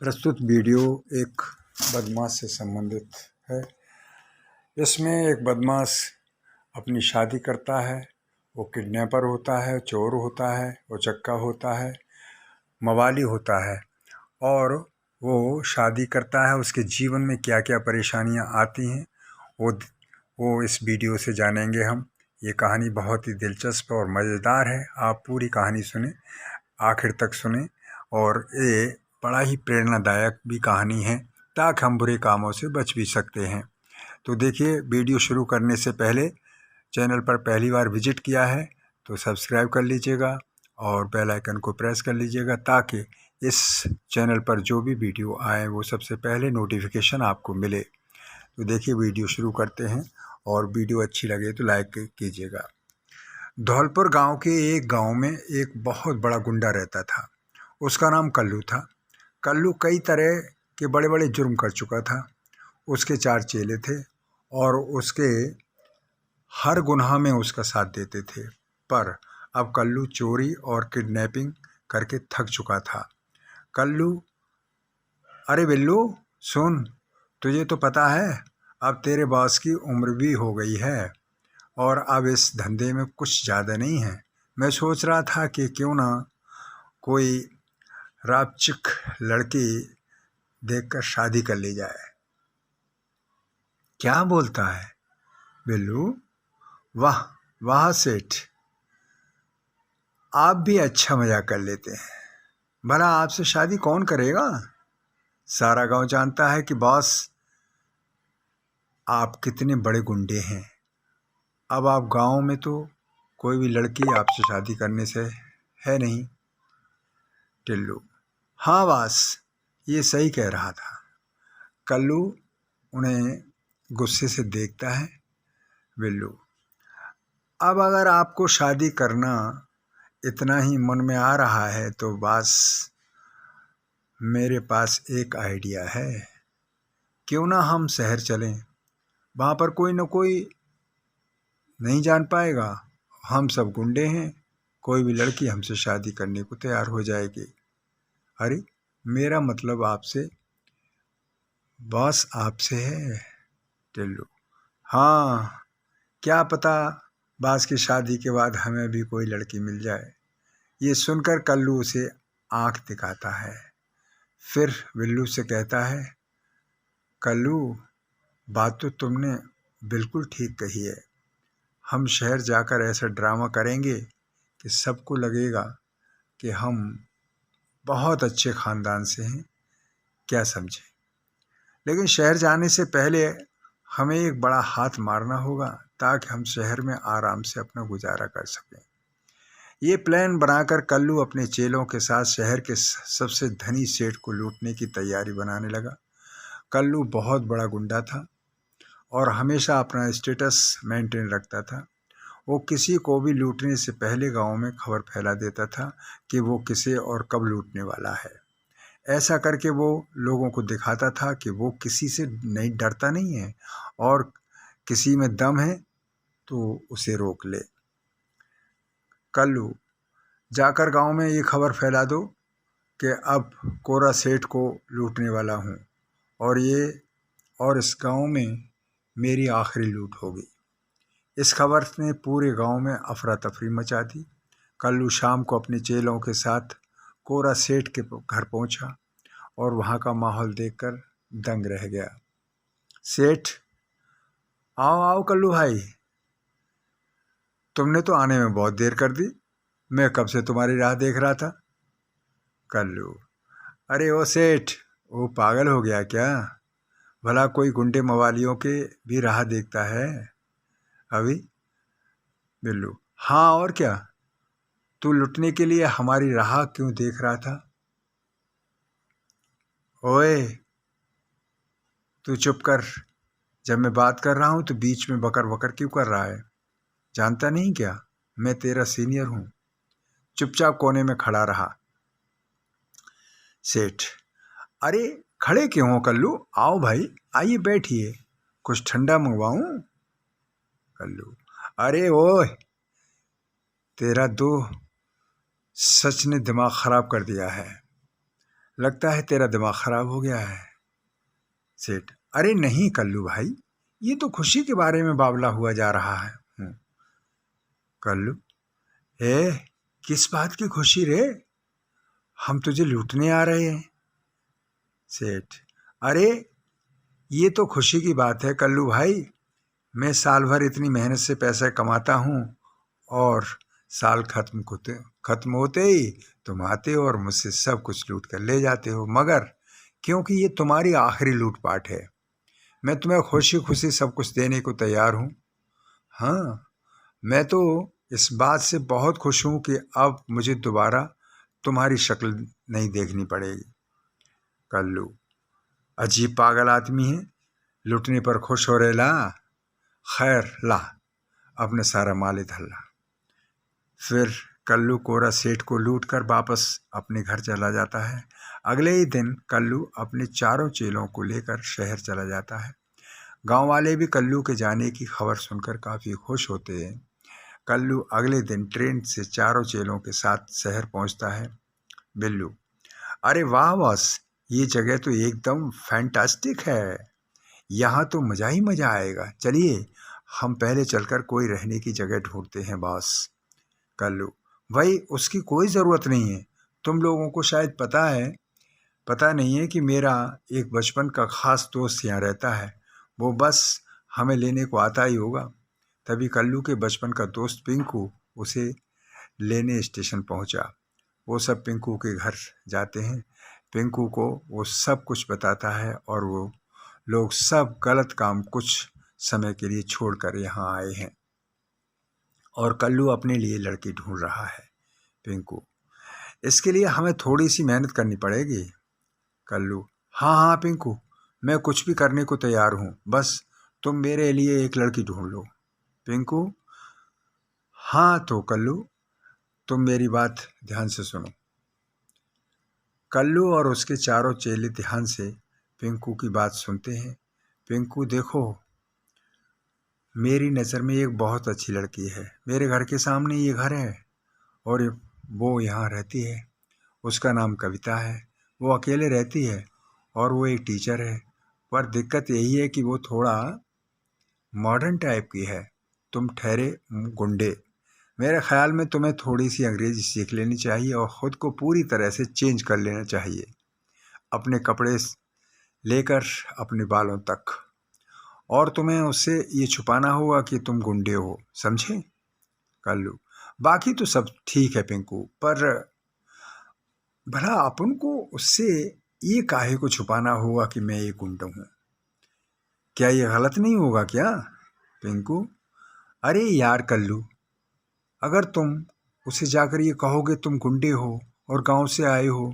प्रस्तुत वीडियो एक बदमाश से संबंधित है। इसमें एक बदमाश अपनी शादी करता है। वो किडनैपर होता है, चोर होता है, उचक्का होता है, मवाली होता है और वो शादी करता है। उसके जीवन में क्या क्या परेशानियां आती हैं वो इस वीडियो से जानेंगे हम। ये कहानी बहुत ही दिलचस्प और मज़ेदार है। आप पूरी कहानी सुने, आखिर तक सुने और ये बड़ा ही प्रेरणादायक भी कहानी है ताकि हम बुरे कामों से बच भी सकते हैं। तो देखिए, वीडियो शुरू करने से पहले चैनल पर पहली बार विजिट किया है तो सब्सक्राइब कर लीजिएगा और बेल आइकन को प्रेस कर लीजिएगा ताकि इस चैनल पर जो भी वीडियो आए वो सबसे पहले नोटिफिकेशन आपको मिले। तो देखिए, वीडियो शुरू करते हैं और वीडियो अच्छी लगे तो लाइक कीजिएगा। धौलपुर गांव के एक गांव में एक बहुत बड़ा गुंडा रहता था। उसका नाम कल्लू था। कल्लू कई तरह के बड़े बड़े जुर्म कर चुका था। उसके 4 चेले थे और उसके हर गुनाह में उसका साथ देते थे। पर अब कल्लू चोरी और किडनैपिंग करके थक चुका था। कल्लू, अरे बिल्लू सुन, तुझे तो पता है अब तेरे बॉस की उम्र भी हो गई है और अब इस धंधे में कुछ ज़्यादा नहीं है। मैं सोच रहा था कि क्यों ना कोई रापचिक लड़की देखकर शादी कर ली जाए। क्या बोलता है बिल्लू? वाह वाह सेठ, आप भी अच्छा मजाक कर लेते हैं। भला आपसे शादी कौन करेगा? सारा गांव जानता है कि बॉस आप कितने बड़े गुंडे हैं। अब आप गांव में तो कोई भी लड़की आपसे शादी करने से है नहीं। टिल्लू, हाँ बॉस, ये सही कह रहा था। कल्लू उन्हें गुस्से से देखता है। बिल्लू, अब अगर आपको शादी करना इतना ही मन में आ रहा है तो बस मेरे पास एक आइडिया है। क्यों ना हम शहर चलें, वहाँ पर कोई न कोई नहीं जान पाएगा हम सब गुंडे हैं। कोई भी लड़की हमसे शादी करने को तैयार हो जाएगी। अरे मेरा मतलब आपसे, बॉस आपसे है। टिल्लू, हाँ, क्या पता बास की शादी के बाद हमें भी कोई लड़की मिल जाए। ये सुनकर कल्लू उसे आंख दिखाता है। फिर बिल्लू से कहता है, कल्लू, बात तो तुमने बिल्कुल ठीक कही है। हम शहर जाकर ऐसा ड्रामा करेंगे कि सबको लगेगा कि हम बहुत अच्छे ख़ानदान से हैं। क्या समझे? लेकिन शहर जाने से पहले हमें एक बड़ा हाथ मारना होगा ताकि हम शहर में आराम से अपना गुजारा कर सकें। ये प्लान बनाकर कल्लू अपने चेलों के साथ शहर के सबसे धनी सेठ को लूटने की तैयारी बनाने लगा। कल्लू बहुत बड़ा गुंडा था और हमेशा अपना स्टेटस मेंटेन रखता था। वो किसी को भी लूटने से पहले गांव में खबर फैला देता था कि वो किसे और कब लूटने वाला है। ऐसा करके वो लोगों को दिखाता था कि वो किसी से नहीं डरता नहीं है और किसी में दम है तो उसे रोक ले। कल्लू, जाकर गांव में ये खबर फैला दो कि अब कोरा सेठ को लूटने वाला हूँ और इस गांव में मेरी आखिरी लूट होगी। इस खबर ने पूरे गांव में अफरा तफरी मचा दी। कल्लू शाम को अपने चेलों के साथ कोरा सेठ के घर पहुंचा और वहां का माहौल देखकर दंग रह गया। सेठ, आओ आओ कल्लू भाई, तुमने तो आने में बहुत देर कर दी। मैं कब से तुम्हारी राह देख रहा था। कल्लू, अरे ओ सेठ, वो पागल हो गया क्या? भला कोई गुंडे मवालियों के भी राह देखता है अभी? बिल्लू, हाँ और क्या, तू लुटने के लिए हमारी राह क्यों देख रहा था? ओए, तू चुप कर। जब मैं बात कर रहा हूं तो बीच में बकर बकर क्यों कर रहा है? जानता नहीं क्या, मैं तेरा सीनियर हूं। चुपचाप कोने में खड़ा रहा। सेठ, अरे खड़े क्यों हो कल्लू? आओ भाई, आइए बैठिए, कुछ ठंडा मंगवाऊं? कल्लू, अरे ओए, तेरा दो सच ने दिमाग खराब कर दिया है। लगता है तेरा दिमाग खराब हो गया है। सेठ: अरे नहीं कल्लू भाई, ये तो खुशी के बारे में बावला हुआ जा रहा है। कल्लू: ए, किस बात की खुशी रे? हम तुझे लूटने आ रहे हैं। सेठ: अरे ये तो खुशी की बात है कल्लू भाई, मैं साल भर इतनी मेहनत से पैसा कमाता हूँ और साल खत्म होते ही तुम आते हो और मुझसे सब कुछ लूट कर ले जाते हो। मगर क्योंकि ये तुम्हारी आखिरी लूटपाट है, मैं तुम्हें खुशी खुशी सब कुछ देने को तैयार हूँ। हाँ, मैं तो इस बात से बहुत खुश हूँ कि अब मुझे दोबारा तुम्हारी शक्ल नहीं देखनी पड़ेगी। कल्लू: अजीब पागल आदमी है, लूटने पर खुश हो रहे ला। खैर ला, अपने सारा माल इधर ला। फिर कल्लू कोरा सेठ को लूट कर वापस अपने घर चला जाता है। अगले ही दिन कल्लू अपने चारों चेलों को लेकर शहर चला जाता है। गांव वाले भी कल्लू के जाने की खबर सुनकर काफ़ी खुश होते हैं। कल्लू अगले दिन ट्रेन से चारों चेलों के साथ शहर पहुंचता है। बिल्लू: अरे वाह बॉस, ये जगह तो एकदम फैंटास्टिक है, यहाँ तो मज़ा ही मज़ा आएगा। चलिए हम पहले चलकर कोई रहने की जगह ढूंढते हैं बॉस। कल्लू: भाई उसकी कोई ज़रूरत नहीं है, तुम लोगों को शायद पता नहीं है कि मेरा एक बचपन का ख़ास दोस्त यहाँ रहता है, वो बस हमें लेने को आता ही होगा। तभी कल्लू के बचपन का दोस्त पिंकू उसे लेने स्टेशन पहुंचा। वो सब पिंकू के घर जाते हैं। पिंकू को वो सब कुछ बताता है और वो लोग सब गलत काम कुछ समय के लिए छोड़कर यहाँ आए हैं और कल्लू अपने लिए लड़की ढूंढ रहा है। पिंकू: इसके लिए हमें थोड़ी सी मेहनत करनी पड़ेगी। कल्लू: हाँ हाँ पिंकू, मैं कुछ भी करने को तैयार हूँ, बस तुम मेरे लिए एक लड़की ढूंढ लो। पिंकू: हाँ तो कल्लू, तुम मेरी बात ध्यान से सुनो। कल्लू और उसके चारों चेले ध्यान से पिंकू की बात सुनते हैं। पिंकू: देखो, मेरी नज़र में एक बहुत अच्छी लड़की है, मेरे घर के सामने ये घर है और वो यहाँ रहती है। उसका नाम कविता है, वो अकेले रहती है और वो एक टीचर है, पर दिक्कत यही है कि वो थोड़ा मॉडर्न टाइप की है। तुम ठहरे गुंडे, मेरे ख्याल में तुम्हें थोड़ी सी अंग्रेजी सीख लेनी चाहिए और ख़ुद को पूरी तरह से चेंज कर लेना चाहिए, अपने कपड़े लेकर अपने बालों तक, और तुम्हें उससे ये छुपाना होगा कि तुम गुंडे हो, समझे? कल्लू: बाकी तो सब ठीक है पिंकू, पर भला अपन को उससे ये काहे को छुपाना होगा कि मैं एक गुंडा हूँ? क्या ये गलत नहीं होगा क्या? पिंकू: अरे यार कल्लू, अगर तुम उसे जाकर ये कहोगे तुम गुंडे हो और गांव से आए हो,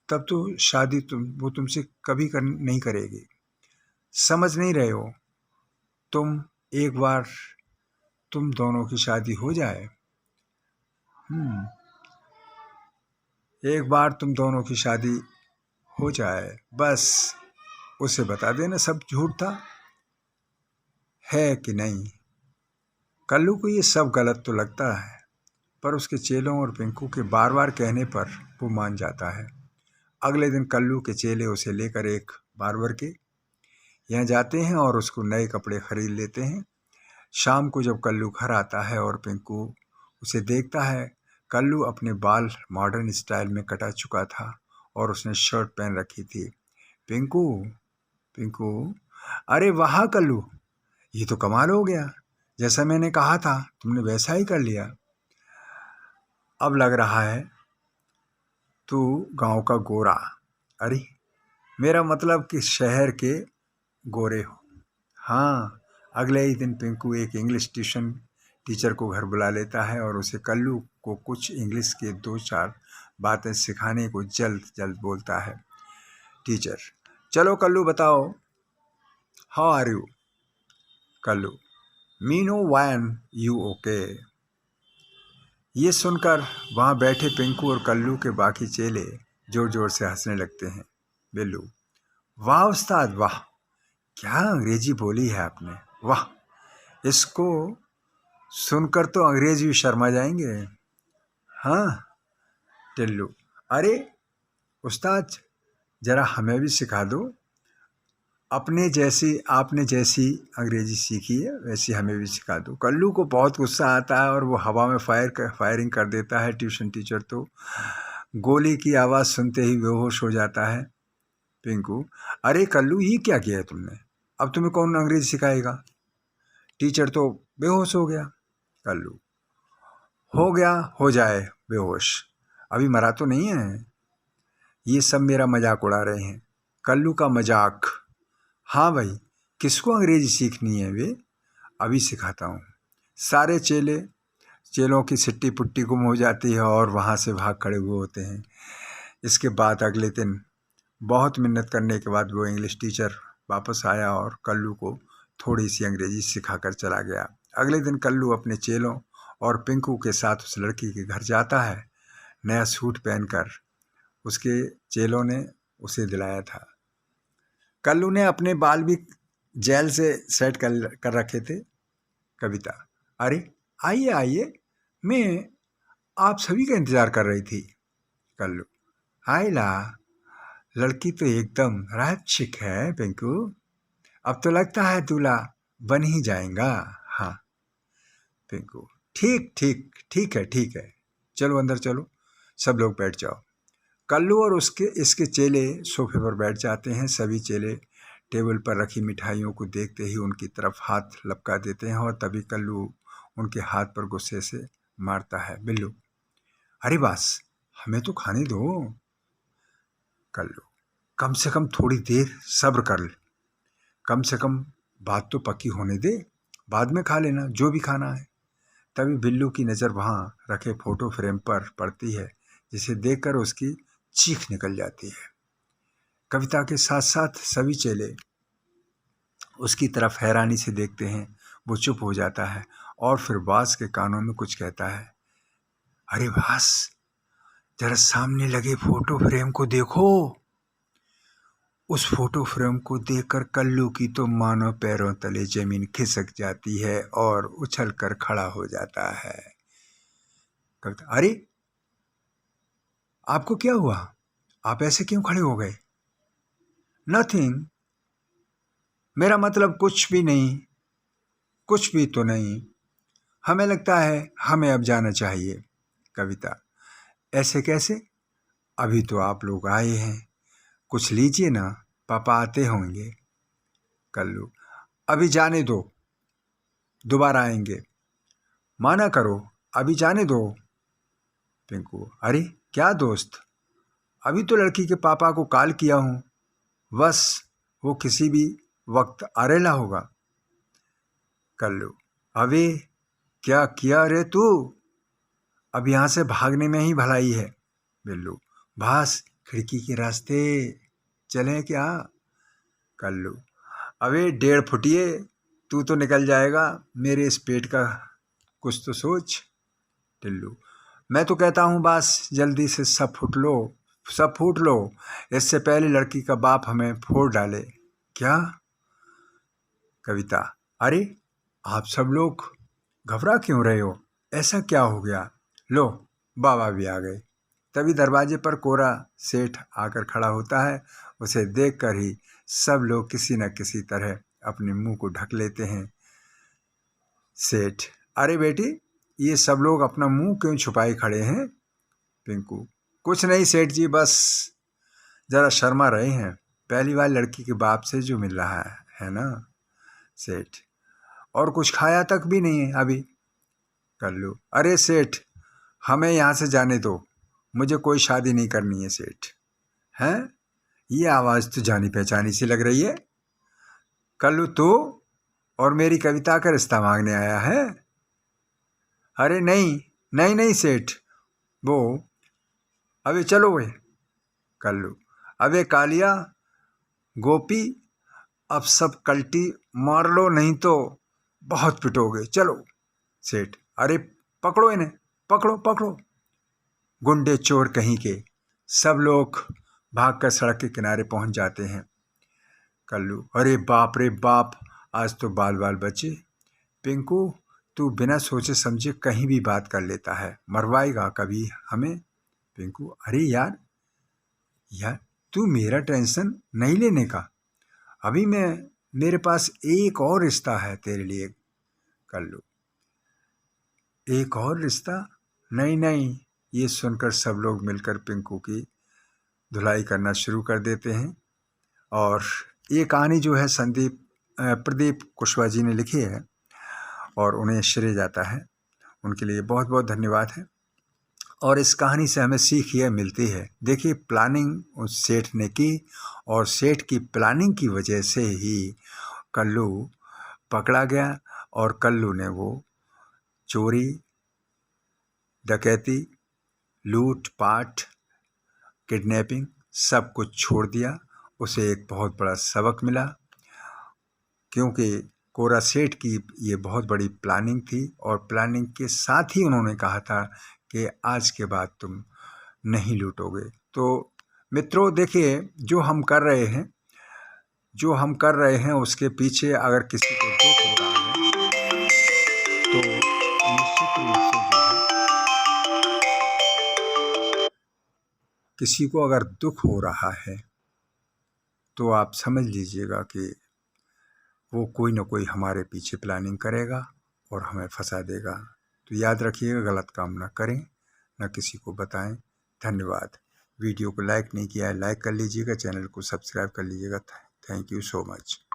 तब तो शादी वो तुमसे कभी नहीं करेगी। समझ नहीं रहे हो तुम? एक बार तुम दोनों की शादी हो जाए, एक बार तुम दोनों की शादी हो जाए, बस उसे बता देना सब झूठ था, है कि नहीं? कल्लू को ये सब गलत तो लगता है, पर उसके चेलों और पिंकू के बार बार कहने पर वो मान जाता है। अगले दिन कल्लू के चेले उसे लेकर एक बार्बर के यहाँ जाते हैं और उसको नए कपड़े खरीद लेते हैं। शाम को जब कल्लू घर आता है और पिंकू उसे देखता है, कल्लू अपने बाल मॉडर्न स्टाइल में कटा चुका था और उसने शर्ट पहन रखी थी। पिंकू पिंकू: अरे वाह कल्लू, ये तो कमाल हो गया, जैसा मैंने कहा था तुमने वैसा ही कर लिया। अब लग रहा है तू गांव का गोरा, अरे मेरा मतलब कि शहर के गोरे हो। हाँ, अगले ही दिन पिंकू एक इंग्लिश टीचर को घर बुला लेता है और उसे कल्लू को कुछ इंग्लिश के 2-4 बातें सिखाने को जल्द जल्द बोलता है। टीचर: चलो कल्लू बताओ, how are you? Kallu: me no van you okay. ये सुनकर वहाँ बैठे पिंकू और कल्लू के बाकी चेले जोर जोर से हंसने लगते हैं। बिल्लू: वाह उस्ताद वाह, क्या अंग्रेजी बोली है आपने, वाह, इसको सुनकर तो अंग्रेज भी शर्मा जाएंगे। हाँ। टिल्लू: अरे उस्ताद, ज़रा हमें भी सिखा दो। अपने जैसी आपने जैसी अंग्रेज़ी सीखी है वैसी हमें भी सिखा दो। कल्लू को बहुत गुस्सा आता है और वो हवा में फायरिंग कर देता है। ट्यूशन टीचर तो गोली की आवाज़ सुनते ही बेहोश हो जाता है। पिंकू, अरे कल्लू ये क्या किया तुमने? अब तुम्हें कौन अंग्रेज़ी सिखाएगा? टीचर तो बेहोश हो गया। कल्लू, हो गया हो जाए बेहोश, अभी मरा तो नहीं है। ये सब मेरा मजाक उड़ा रहे हैं। कल्लू का मजाक। हाँ भाई, किसको अंग्रेजी सीखनी है वे? अभी सिखाता हूँ। सारे चेलों की सिट्टी पुट्टी गुम हो जाती है और वहाँ से भाग खड़े हुए होते हैं। इसके बाद अगले दिन बहुत मिन्नत करने के बाद वो इंग्लिश टीचर वापस आया और कल्लू को थोड़ी सी अंग्रेजी सिखाकर चला गया। अगले दिन कल्लू अपने चेलों और पिंकू के साथ उस लड़की के घर जाता है। नया सूट पहनकर उसके चेलों ने उसे दिलाया था। कल्लू ने अपने बाल भी जेल से सेट कर रखे थे। कविता, अरे आइए आइए, मैं आप सभी का इंतजार कर रही थी। कल्लू, हाय ला, लड़की तो एकदम रात चिक है पिंकू, अब तो लगता है दूल्हा बन ही जाएगा। हाँ। पिंकू, ठीक ठीक ठीक है, चलो अंदर चलो, सब लोग बैठ जाओ। कल्लू और इसके चेले सोफे पर बैठ जाते हैं। सभी चेले टेबल पर रखी मिठाइयों को देखते ही उनकी तरफ हाथ लपका देते हैं और तभी कल्लू उनके हाथ पर गुस्से से मारता है। बिल्लू, अरे बस हमें तो खाने दो। कल्लू, कम से कम थोड़ी देर सब्र कर ले, कम से कम बात तो पक्की होने दे, बाद में खा लेना जो भी खाना है। तभी बिल्लू की नज़र वहाँ रखे फोटो फ्रेम पर पड़ती है, जिसे देखकर उसकी चीख निकल जाती है। कविता के साथ साथ सभी चेले उसकी तरफ हैरानी से देखते हैं। वो चुप हो जाता है और फिर बास के कानों में कुछ कहता है। अरे बास, जरा सामने लगे फोटो फ्रेम को देखो। उस फोटो फ्रेम को देखकर कल्लू की तो मानो पैरों तले जमीन खिसक जाती है और उछल कर खड़ा हो जाता है। कविता, अरे आपको क्या हुआ? आप ऐसे क्यों खड़े हो गए? नथिंग, मेरा मतलब कुछ भी नहीं, कुछ भी तो नहीं, हमें लगता है हमें अब जाना चाहिए। कविता, ऐसे कैसे? अभी तो आप लोग आए हैं, कुछ लीजिए ना, पापा आते होंगे। कल्लू, अभी जाने दो, दोबारा आएंगे, माना करो, अभी जाने दो। पिंकू, अरे क्या दोस्त, अभी तो लड़की के पापा को कॉल किया हूँ, बस वो किसी भी वक्त आरेला होगा। कल्लू, अबे क्या किया रे तू? अब यहाँ से भागने में ही भलाई है। बिल्लू, भास खिड़की के रास्ते चलें क्या? कल्लू, अबे 1.5 फुटिए, तू तो निकल जाएगा, मेरे इस पेट का कुछ तो सोच। टिल्लू, मैं तो कहता हूँ बास जल्दी से सब फूट लो, इससे पहले लड़की का बाप हमें फोड़ डाले। क्या? कविता, अरे आप सब लोग घबरा क्यों रहे हो? ऐसा क्या हो गया? लो बाबा भी आ गए। तभी दरवाजे पर कोरा सेठ आकर खड़ा होता है। उसे देखकर ही सब लोग किसी न किसी तरह अपने मुंह को ढक लेते हैं। सेठ, अरे बेटी, ये सब लोग अपना मुंह क्यों छुपाए खड़े हैं? पिंकू, कुछ नहीं सेठ जी, बस जरा शर्मा रहे हैं, पहली बार लड़की के बाप से जो मिल रहा है ना। सेठ, और कुछ खाया तक भी नहीं है अभी। कल्लू, अरे सेठ, हमें यहाँ से जाने दो, मुझे कोई शादी नहीं करनी है सेठ। हैं? ये आवाज़ तो जानी पहचानी सी लग रही है। कल्लू, तू और मेरी कविता का रिश्ता मांगने आया है? अरे नहीं नहीं नहीं सेठ, वो अबे चलो वे। कल्लू, अबे कालिया गोपी, अब सब कल्टी मार लो, नहीं तो बहुत पिटोगे, चलो। सेठ, अरे पकड़ो इन्हें, पकड़ो पकड़ो। गुंडे चोर कहीं के। सब लोग भागकर सड़क के किनारे पहुंच जाते हैं। कल्लू, अरे बाप रे बाप, आज तो बाल बाल बचे। पिंकू, तू बिना सोचे समझे कहीं भी बात कर लेता है, मरवाएगा कभी हमें। पिंकू, अरे यार तू मेरा टेंशन नहीं लेने का, अभी मेरे पास एक और रिश्ता है तेरे लिए कल्लू। एक और रिश्ता? नहीं नहीं। ये सुनकर सब लोग मिलकर पिंकू की धुलाई करना शुरू कर देते हैं। और ये कहानी जो है प्रदीप कुशवाहा जी ने लिखी है और उन्हें श्रेय जाता है, उनके लिए बहुत बहुत धन्यवाद है। और इस कहानी से हमें सीख यह मिलती है, देखिए प्लानिंग उस सेठ ने की और सेठ की प्लानिंग की वजह से ही कल्लू पकड़ा गया और कल्लू ने वो चोरी, डकैती, लूट पाट, किडनैपिंग सब कुछ छोड़ दिया। उसे एक बहुत बड़ा सबक मिला, क्योंकि कोरा सेठ की ये बहुत बड़ी प्लानिंग थी और प्लानिंग के साथ ही उन्होंने कहा था कि आज के बाद तुम नहीं लूटोगे। तो मित्रों देखिए, जो हम कर रहे हैं उसके पीछे अगर किसी को दुख हो रहा है तो निश्चित रूप से जो है, किसी को अगर दुख हो रहा है तो आप समझ लीजिएगा कि वो कोई ना कोई हमारे पीछे प्लानिंग करेगा और हमें फंसा देगा। तो याद रखिएगा, गलत काम ना करें, ना किसी को बताएं। धन्यवाद। वीडियो को लाइक नहीं किया है, लाइक कर लीजिएगा, चैनल को सब्सक्राइब कर लीजिएगा। Thank you so much.